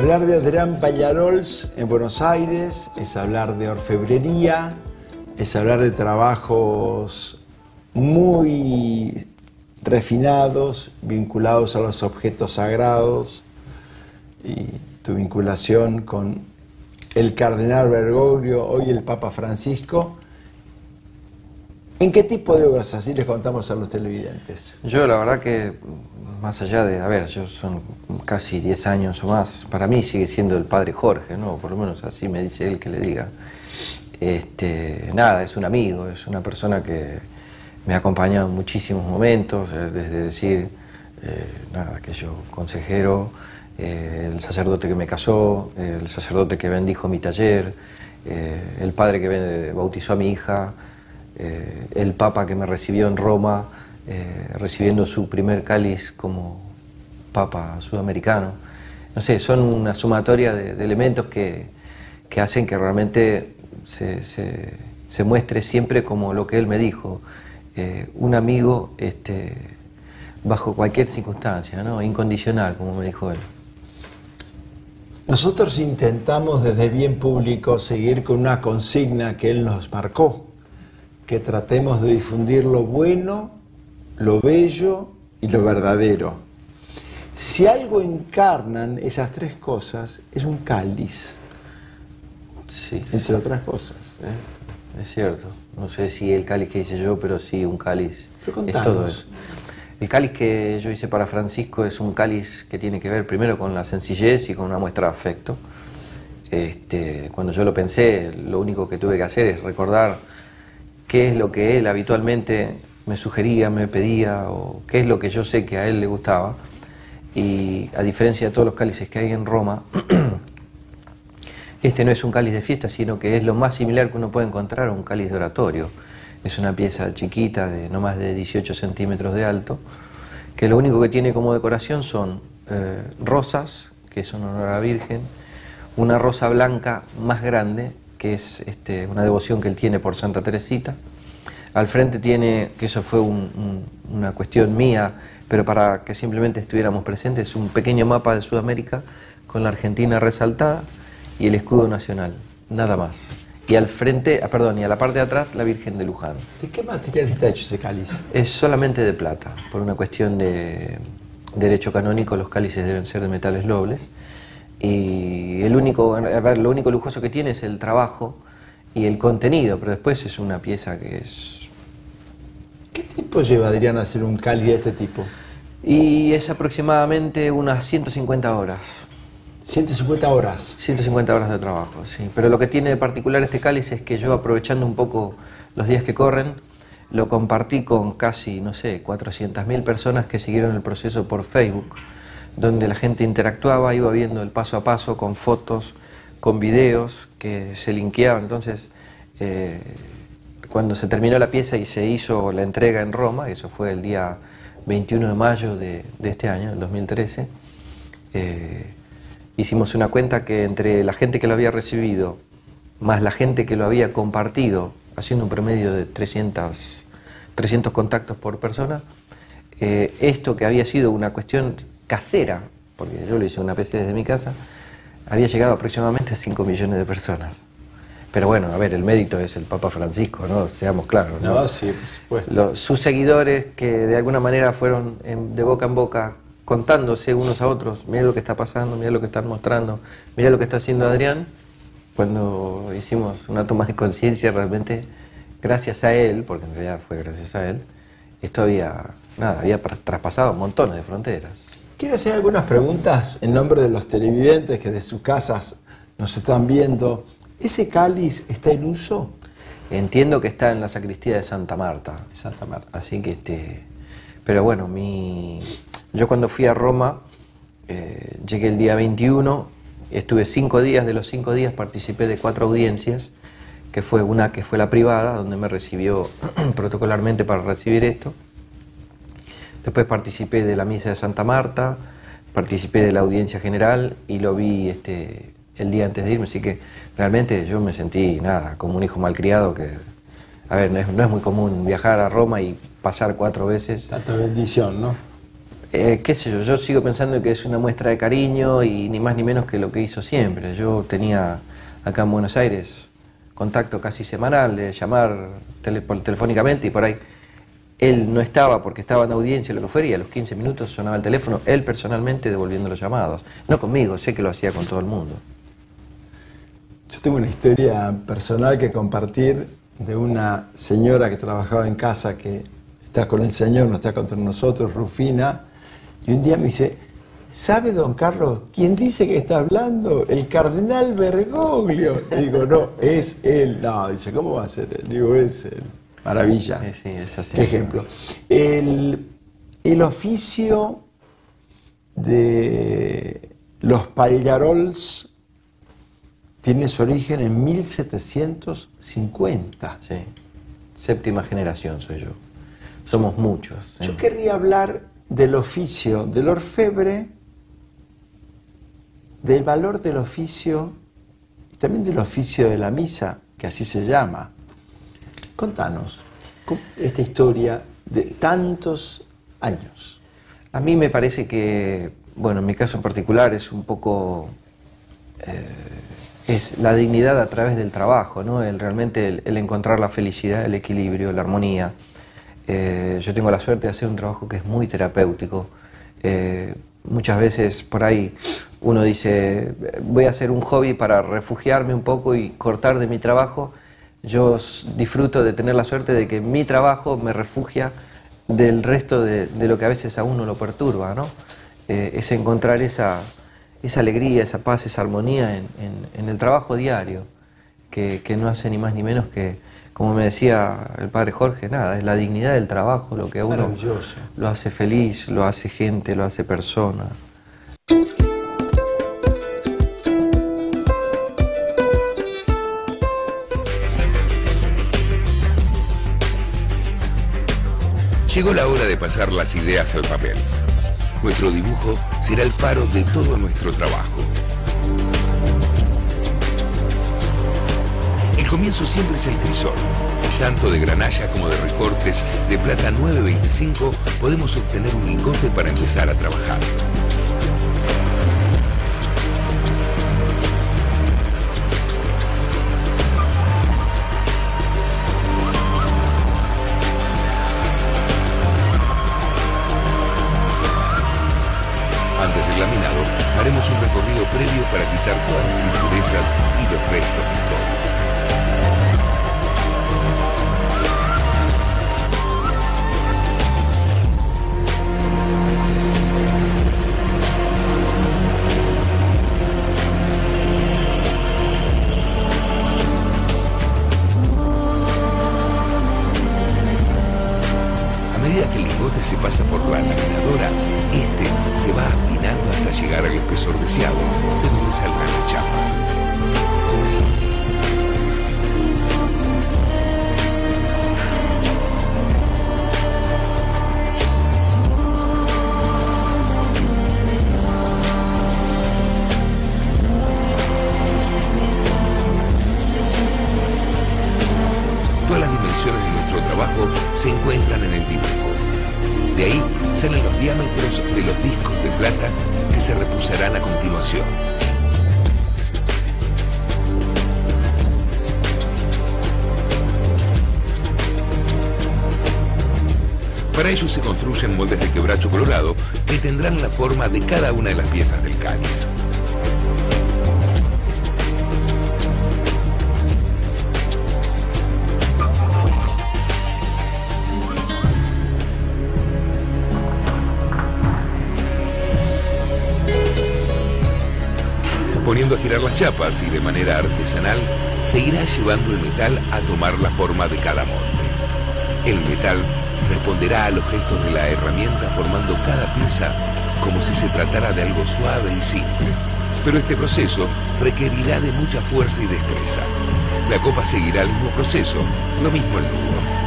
Hablar de Adrián Peñarols en Buenos Aires es hablar de orfebrería, es hablar de trabajos muy refinados, vinculados a los objetos sagrados, y tu vinculación con el cardenal Bergoglio, hoy el Papa Francisco. ¿En qué tipo de obras así les contamos a los televidentes? Yo la verdad que, más allá de, yo son casi 10 años o más, para mí sigue siendo el padre Jorge, ¿no? Por lo menos así me dice él que le diga. Nada, es un amigo, es una persona que me ha acompañado en muchísimos momentos, desde decir, nada, que yo consejero, el sacerdote que me casó, el sacerdote que bendijo mi taller, el padre que bautizó a mi hija, el Papa que me recibió en Roma, recibiendo su primer cáliz como Papa sudamericano. No sé, son una sumatoria de elementos que hacen que realmente se muestre siempre como lo que él me dijo, un amigo bajo cualquier circunstancia, ¿no? Incondicional, como me dijo él. Nosotros intentamos desde Bien Público seguir con una consigna que él nos marcó, que tratemos de difundir lo bueno, lo bello y lo verdadero. Si algo encarnan esas tres cosas, es un cáliz, sí, entre otras cosas. Es cierto, no sé si el cáliz que hice yo, pero sí un cáliz, es todo eso. El cáliz que yo hice para Francisco es un cáliz que tiene que ver primero con la sencillez y con una muestra de afecto. Cuando yo lo pensé, lo único que tuve que hacer es recordar qué es lo que él habitualmente me sugería, me pedía, o qué es lo que yo sé que a él le gustaba. Y a diferencia de todos los cálices que hay en Roma, este no es un cáliz de fiesta, sino que es lo más similar que uno puede encontrar a un cáliz de oratorio. Es una pieza chiquita, de no más de 18 centímetros de alto, que lo único que tiene como decoración son rosas, que son en honor a la Virgen, una rosa blanca más grande, que es una devoción que él tiene por Santa Teresita. Al frente tiene, que eso fue una cuestión mía, pero para que simplemente estuviéramos presentes, un pequeño mapa de Sudamérica con la Argentina resaltada y el escudo nacional, nada más. Y al frente, y a la parte de atrás, la Virgen de Luján. ¿De qué material está hecho ese cáliz? Es solamente de plata, por una cuestión de derecho canónico, los cálices deben ser de metales nobles. Y lo único lujoso que tiene es el trabajo y el contenido, pero después es una pieza que es... ¿Qué tiempo lleva, Adrián, a hacer un cáliz de este tipo? Y es aproximadamente unas 150 horas. 150 horas. 150 horas de trabajo, sí. Pero lo que tiene de particular este cáliz es que yo, aprovechando un poco los días que corren, lo compartí con casi, no sé, 400.000 personas que siguieron el proceso por Facebook, donde la gente interactuaba, iba viendo el paso a paso, con fotos, con videos que se linkeaban. Entonces, cuando se terminó la pieza y se hizo la entrega en Roma, eso fue el día 21 de mayo de este año, el 2013, hicimos una cuenta que entre la gente que lo había recibido, más la gente que lo había compartido, haciendo un promedio de 300 contactos por persona, esto que había sido una cuestión casera, porque yo lo hice una PC desde mi casa, había llegado aproximadamente a 5 millones de personas. Pero bueno, a ver, el mérito es el Papa Francisco, ¿no? Seamos claros, ¿no? No, sí, por supuesto. Sus seguidores, que de alguna manera fueron de boca en boca, contándose unos a otros, mira lo que está pasando, mira lo que están mostrando, mira lo que está haciendo Adrián. Cuando hicimos una toma de conciencia, realmente, gracias a él, porque en realidad fue gracias a él, esto había traspasado montones de fronteras. Quiero hacer algunas preguntas en nombre de los televidentes que de sus casas nos están viendo. ¿Ese cáliz está en uso? Entiendo que está en la sacristía de Santa Marta. Santa Marta. Así que pero bueno, yo cuando fui a Roma, llegué el día 21, estuve 5 días, de los 5 días participé de 4 audiencias, que fue una que fue la privada, donde me recibió protocolarmente para recibir esto. Después participé de la misa de Santa Marta, participé de la audiencia general y lo vi el día antes de irme, así que realmente yo me sentí, como un hijo malcriado que, no es muy común viajar a Roma y pasar 4 veces. Tanta bendición, ¿no? qué sé yo sigo pensando que es una muestra de cariño y ni más ni menos que lo que hizo siempre. Yo tenía acá en Buenos Aires contacto casi semanal de llamar telefónicamente y por ahí él no estaba porque estaba en audiencia o lo que fuera y a los 15 minutos sonaba el teléfono, él personalmente devolviendo los llamados. No conmigo, sé que lo hacía con todo el mundo. Yo tengo una historia personal que compartir de una señora que trabajaba en casa que está con el Señor, no está contra nosotros, Rufina, y un día me dice, ¿sabe, don Carlos, quién dice que está hablando? El cardenal Bergoglio. Digo, no, es él. No, dice, ¿cómo va a ser él? Digo, es él. Maravilla. Sí, es así. Qué ejemplo. El oficio de los Pallarols tiene su origen en 1750. Sí, séptima generación soy yo. Somos muchos. ¿Sí? Yo querría hablar del oficio del orfebre, del valor del oficio y también del oficio de la misa, que así se llama. Contanos esta historia de tantos años. A mí me parece que, bueno, en mi caso en particular es un poco... es la dignidad a través del trabajo, ¿no? Realmente el encontrar la felicidad, el equilibrio, la armonía. Yo tengo la suerte de hacer un trabajo que es muy terapéutico. Muchas veces por ahí uno dice, voy a hacer un hobby para refugiarme un poco y cortar de mi trabajo. Yo disfruto de tener la suerte de que mi trabajo me refugia del resto de lo que a veces a uno lo perturba, ¿no? Es encontrar esa alegría, esa paz, esa armonía en el trabajo diario, que no hace ni más ni menos que, como me decía el padre Jorge, nada, es la dignidad del trabajo lo que a uno lo hace feliz, lo hace gente, lo hace persona. Llegó la hora de pasar las ideas al papel. Nuestro dibujo será el faro de todo nuestro trabajo. El comienzo siempre es el crisol. Tanto de granalla como de recortes de plata 9.25 podemos obtener un lingote para empezar a trabajar. Antes del laminado, haremos un recorrido previo para quitar todas las impurezas y los restos de todo. A medida que el lingote se pasa por la laminadora, este se va afinando hasta llegar al espesor deseado, de donde salgan las chapas. Todas las dimensiones de nuestro trabajo se encuentran en el dibujo. De ahí salen los diámetros de los discos de plata que se repulsarán a continuación. Para ello se construyen moldes de quebracho colorado que tendrán la forma de cada una de las piezas del cáliz. Poniendo a girar las chapas y de manera artesanal, se irá llevando el metal a tomar la forma de cada molde. El metal responderá a los gestos de la herramienta formando cada pieza como si se tratara de algo suave y simple. Pero este proceso requerirá de mucha fuerza y destreza. La copa seguirá el mismo proceso, lo mismo el nudo.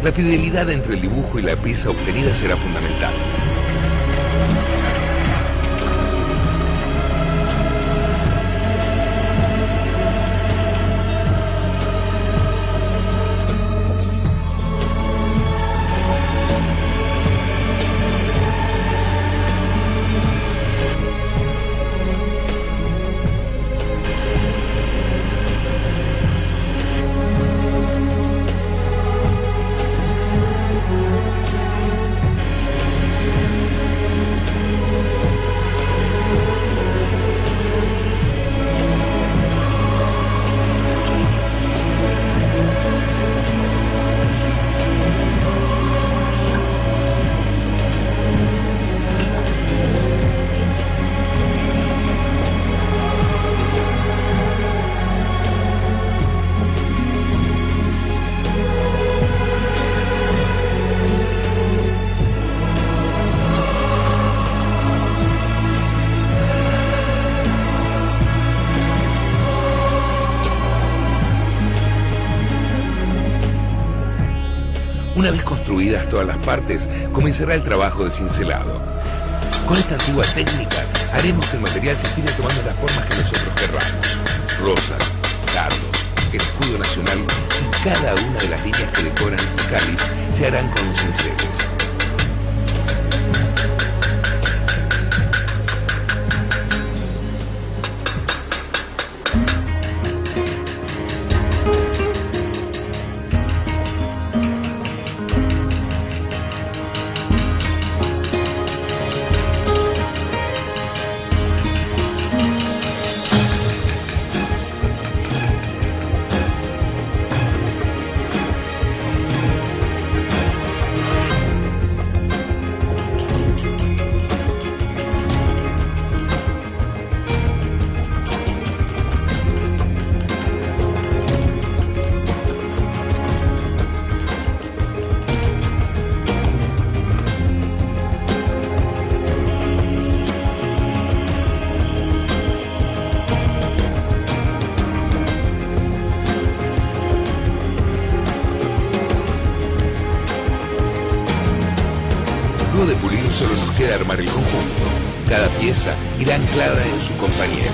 La fidelidad entre el dibujo y la pieza obtenida será fundamental. Una vez construidas todas las partes, comenzará el trabajo de cincelado. Con esta antigua técnica, haremos que el material se estire tomando las formas que nosotros querramos. Rosas, cardos, el escudo nacional y cada una de las líneas que decoran este cáliz se harán con los cinceles. De pulir solo nos queda armar el conjunto. Cada pieza irá anclada en su compañera,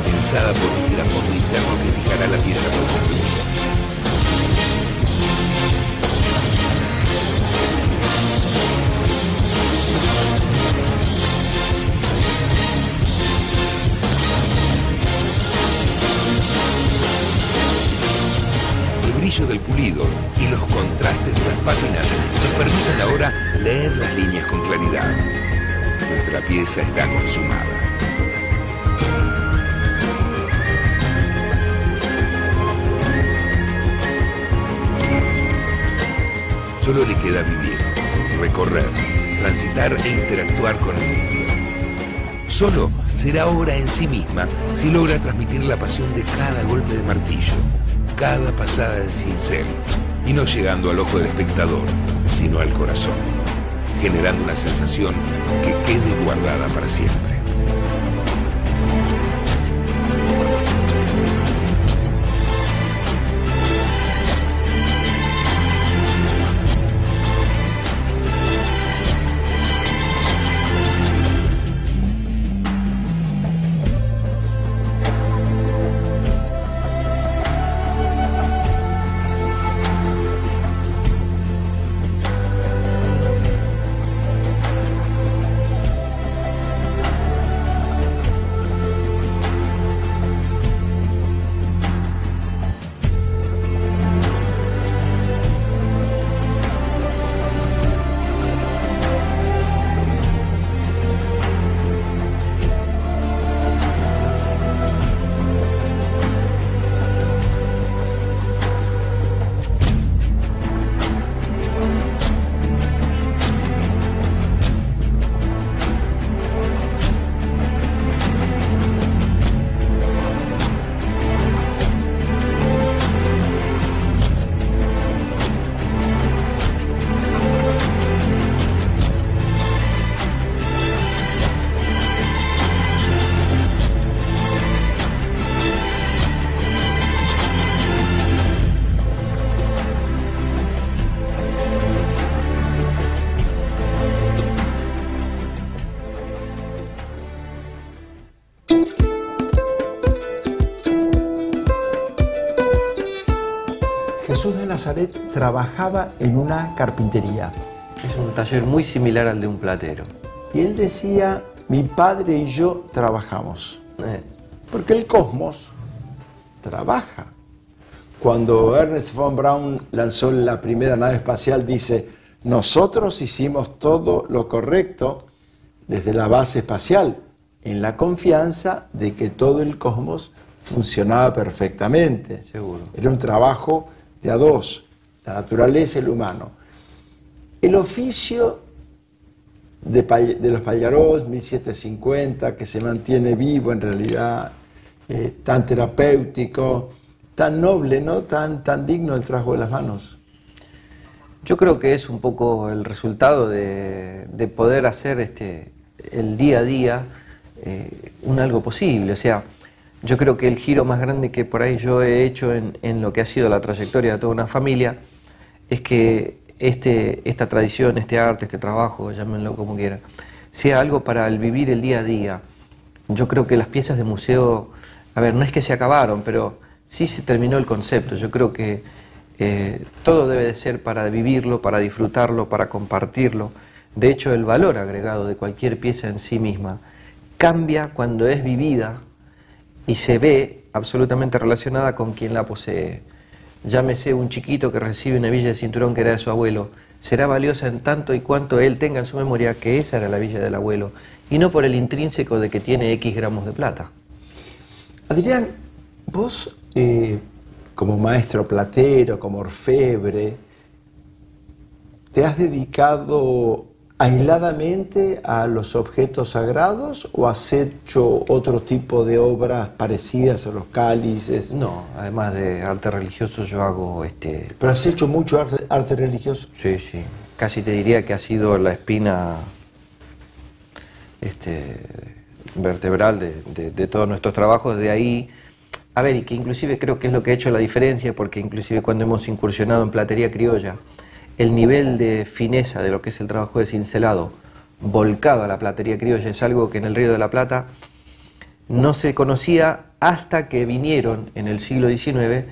tensada por un girafondo interno que fijará la pieza por completo. El brillo del pulido y los contrastes de las páginas nos permiten ahora leer las líneas con claridad. Nuestra pieza está consumada. Solo le queda vivir, recorrer, transitar e interactuar con el mundo. Solo será obra en sí misma si logra transmitir la pasión de cada golpe de martillo, cada pasada de cincel, y no llegando al ojo del espectador, sino al corazón, generando una sensación que quede guardada para siempre. Jesús de Nazaret trabajaba en una carpintería. Es un taller muy similar al de un platero. Y él decía, mi padre y yo trabajamos. Porque el cosmos trabaja. Cuando Ernest von Braun lanzó la primera nave espacial, dice, nosotros hicimos todo lo correcto desde la base espacial, en la confianza de que todo el cosmos funcionaba perfectamente. Seguro. Era un trabajo de a dos, la naturaleza y el humano. El oficio de los Pallerols, 1750, que se mantiene vivo en realidad, tan terapéutico, tan noble, ¿no? Tan digno el trabajo de las manos. Yo creo que es un poco el resultado de poder hacer el día a día un algo posible. O sea, yo creo que el giro más grande que por ahí yo he hecho en lo que ha sido la trayectoria de toda una familia es que esta tradición, este arte, este trabajo, llámenlo como quiera, sea algo para el vivir el día a día. Yo creo que las piezas de museo, a ver, no es que se acabaron, pero sí se terminó el concepto. Yo creo que todo debe de ser para vivirlo, para disfrutarlo, para compartirlo. De hecho, el valor agregado de cualquier pieza en sí misma cambia cuando es vivida y se ve absolutamente relacionada con quien la posee. Llámese un chiquito que recibe una villa de cinturón que era de su abuelo, será valiosa en tanto y cuanto él tenga en su memoria que esa era la villa del abuelo, y no por el intrínseco de que tiene X gramos de plata. Adrián, vos como maestro platero, como orfebre, ¿te has dedicado aisladamente a los objetos sagrados o has hecho otro tipo de obras parecidas a los cálices? No, además de arte religioso yo hago ¿Pero has hecho mucho arte religioso? Sí, sí. Casi te diría que ha sido la espina vertebral de todos nuestros trabajos. De ahí, a ver, y que inclusive creo que es lo que ha hecho la diferencia, porque inclusive cuando hemos incursionado en platería criolla, el nivel de fineza de lo que es el trabajo de cincelado volcado a la platería criolla es algo que en el Río de la Plata no se conocía hasta que vinieron en el siglo XIX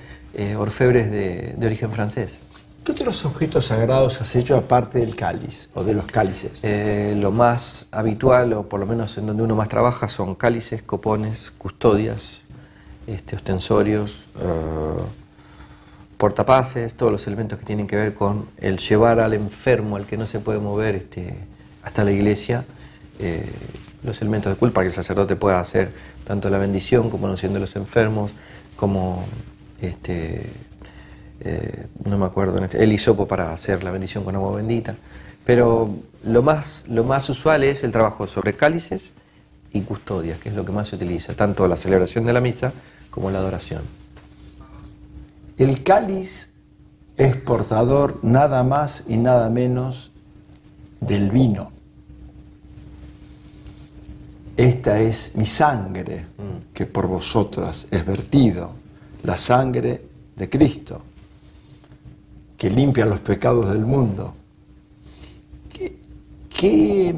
orfebres de origen francés. ¿Qué otros objetos sagrados has hecho aparte del cáliz o de los cálices? Lo más habitual, o por lo menos en donde uno más trabaja, son cálices, copones, custodias, ostensorios, portapaces, todos los elementos que tienen que ver con el llevar al enfermo, al que no se puede mover hasta la iglesia, los elementos de culpa para que el sacerdote pueda hacer tanto la bendición como la unción de los enfermos, como no me acuerdo, el hisopo para hacer la bendición con agua bendita. Pero lo más usual es el trabajo sobre cálices y custodias, que es lo que más se utiliza, tanto la celebración de la misa como la adoración. El cáliz es portador nada más y nada menos del vino. Esta es mi sangre, que por vosotras es vertido, la sangre de Cristo, que limpia los pecados del mundo. ¿Qué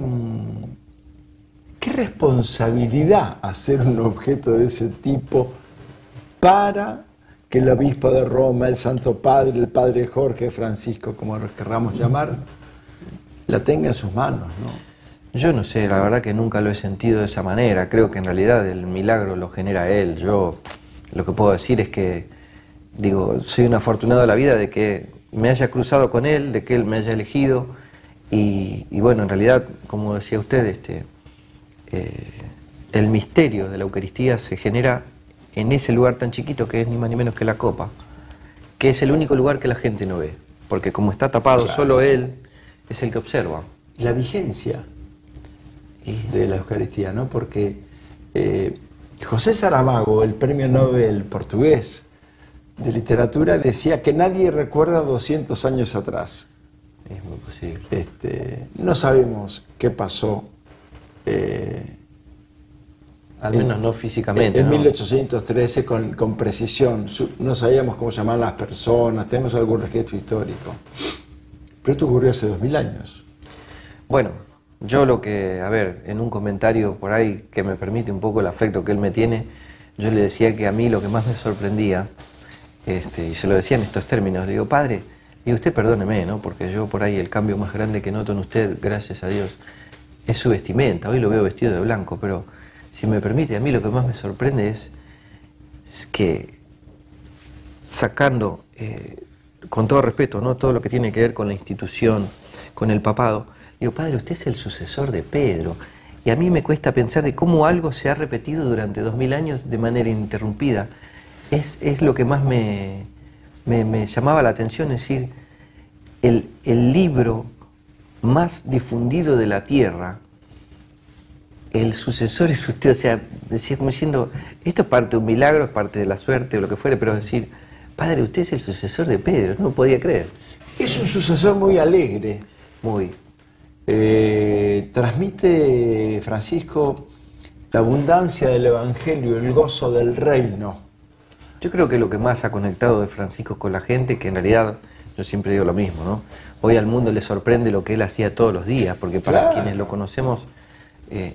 responsabilidad hacer un objeto de ese tipo para que el obispo de Roma, el Santo Padre, el Padre Jorge, Francisco, como los querramos llamar, la tenga en sus manos, ¿no? Yo no sé, la verdad que nunca lo he sentido de esa manera. Creo que en realidad el milagro lo genera él. Yo lo que puedo decir es que, soy un afortunado de la vida de que me haya cruzado con él, de que él me haya elegido. Y bueno, en realidad, como decía usted, el misterio de la Eucaristía se genera en ese lugar tan chiquito que es ni más ni menos que la copa, que es el único lugar que la gente no ve, porque como está tapado, claro, solo él es el que observa. La vigencia de la Eucaristía, ¿no? Porque José Saramago, el premio Nobel portugués de literatura, decía que nadie recuerda 200 años atrás. Es muy posible. No sabemos qué pasó. Al menos no físicamente. En 1813 con precisión. No sabíamos cómo llamar a las personas, tenemos algún registro histórico. Pero esto ocurrió hace 2000 años. Bueno, yo lo que, a ver, en un comentario por ahí que me permite un poco el afecto que él me tiene, yo le decía que a mí lo que más me sorprendía, y se lo decía en estos términos, le digo, padre, y usted perdóneme, ¿no? Porque yo por ahí el cambio más grande que noto en usted, gracias a Dios, es su vestimenta. Hoy lo veo vestido de blanco, pero si me permite, a mí lo que más me sorprende es que sacando, con todo respeto, ¿no?, todo lo que tiene que ver con la institución, con el papado, digo, padre, usted es el sucesor de Pedro. Y a mí me cuesta pensar de cómo algo se ha repetido durante 2000 años de manera ininterrumpida. Es lo que más me llamaba la atención, es decir, el libro más difundido de la tierra, el sucesor es usted. O sea, decía como diciendo, esto es parte de un milagro, es parte de la suerte o lo que fuere, pero decir, padre, usted es el sucesor de Pedro, no lo podía creer. Es un sucesor muy alegre. Muy. Transmite, Francisco, la abundancia del Evangelio, el gozo del reino. Yo creo que lo que más ha conectado de Francisco con la gente, que en realidad yo siempre digo lo mismo, ¿no? Hoy al mundo le sorprende lo que él hacía todos los días, porque para Claro. quienes lo conocemos,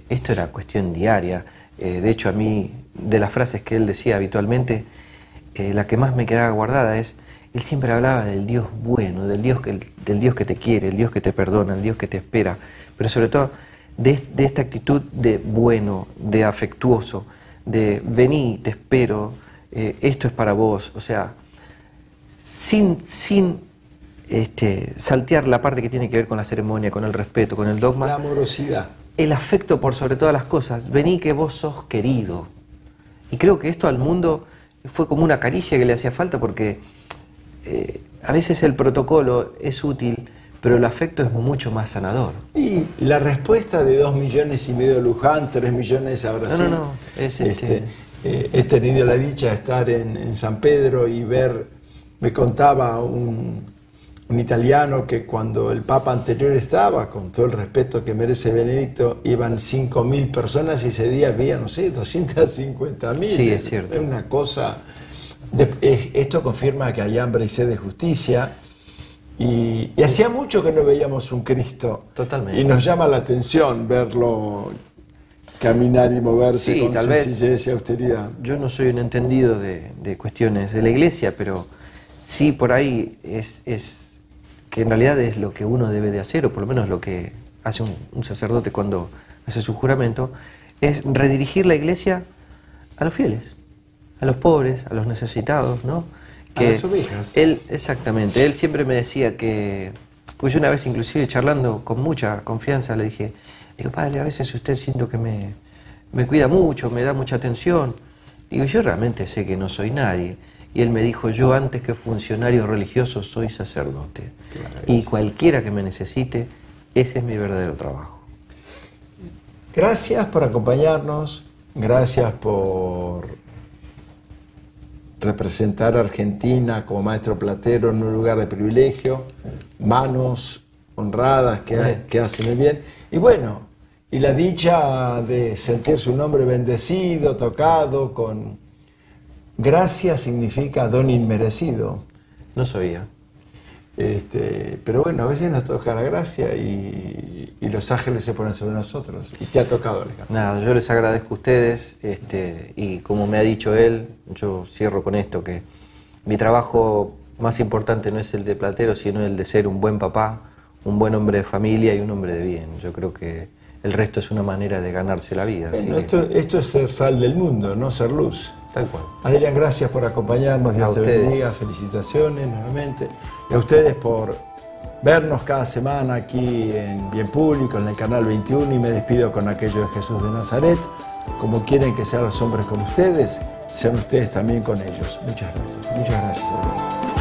esto era cuestión diaria. De hecho, a mí, de las frases que él decía habitualmente, la que más me quedaba guardada es, él siempre hablaba del Dios bueno, del Dios que te quiere, el Dios que te perdona, el Dios que te espera, pero sobre todo de esta actitud de bueno, de afectuoso, de vení, te espero, esto es para vos, o sea, sin saltear la parte que tiene que ver con la ceremonia, con el respeto, con el dogma. La amorosidad. El afecto por sobre todas las cosas. Vení que vos sos querido. Y creo que esto al mundo fue como una caricia que le hacía falta, porque a veces el protocolo es útil, pero el afecto es mucho más sanador. Y la respuesta de 2,5 millones de Luján, 3 millones a Brasil. No, es he tenido la dicha de estar en San Pedro y ver, me contaba un italiano que cuando el Papa anterior estaba, con todo el respeto que merece Benedicto, iban 5.000 personas y ese día había, no sé, 250.000. Sí, es cierto. Es una cosa... Esto confirma que hay hambre y sed de justicia. Y hacía mucho que no veíamos un Cristo. Totalmente. Y nos llama la atención verlo caminar y moverse, sí, con tal sencillez y austeridad. Yo no soy un entendido de cuestiones de la iglesia, pero sí por ahí es que en realidad es lo que uno debe de hacer, o por lo menos lo que hace un sacerdote cuando hace su juramento, es redirigir la iglesia a los fieles, a los pobres, a los necesitados, ¿no? A las ovejas. Él, exactamente, él siempre me decía que, porque yo una vez inclusive charlando con mucha confianza le dije, digo, padre, a veces usted siento que me cuida mucho, me da mucha atención. Digo, yo realmente sé que no soy nadie. Y él me dijo, yo antes que funcionario religioso soy sacerdote. Claro. Y cualquiera que me necesite, ese es mi verdadero trabajo. Gracias por acompañarnos, gracias por representar a Argentina como maestro platero en un lugar de privilegio, manos honradas que hacen el bien. Y bueno, y la dicha de sentir su nombre bendecido, tocado con... Gracia significa don inmerecido. No sabía. Pero bueno, a veces nos toca la gracia y los ángeles se ponen sobre nosotros. Y te ha tocado, Alejandro. Nada, yo les agradezco a ustedes y como me ha dicho él, yo cierro con esto, que mi trabajo más importante no es el de platero, sino el de ser un buen papá, un buen hombre de familia y un hombre de bien. Yo creo que el resto es una manera de ganarse la vida. Bueno, así esto es ser sal del mundo, no ser luz. Tal cual. Adrián, gracias por acompañarnos, Dios te bendiga, felicitaciones nuevamente. Y a ustedes por vernos cada semana aquí en Bien Público, en el canal 21, y me despido con aquello de Jesús de Nazaret. Como quieren que sean los hombres con ustedes, sean ustedes también con ellos. Muchas gracias. Muchas gracias, Adrián.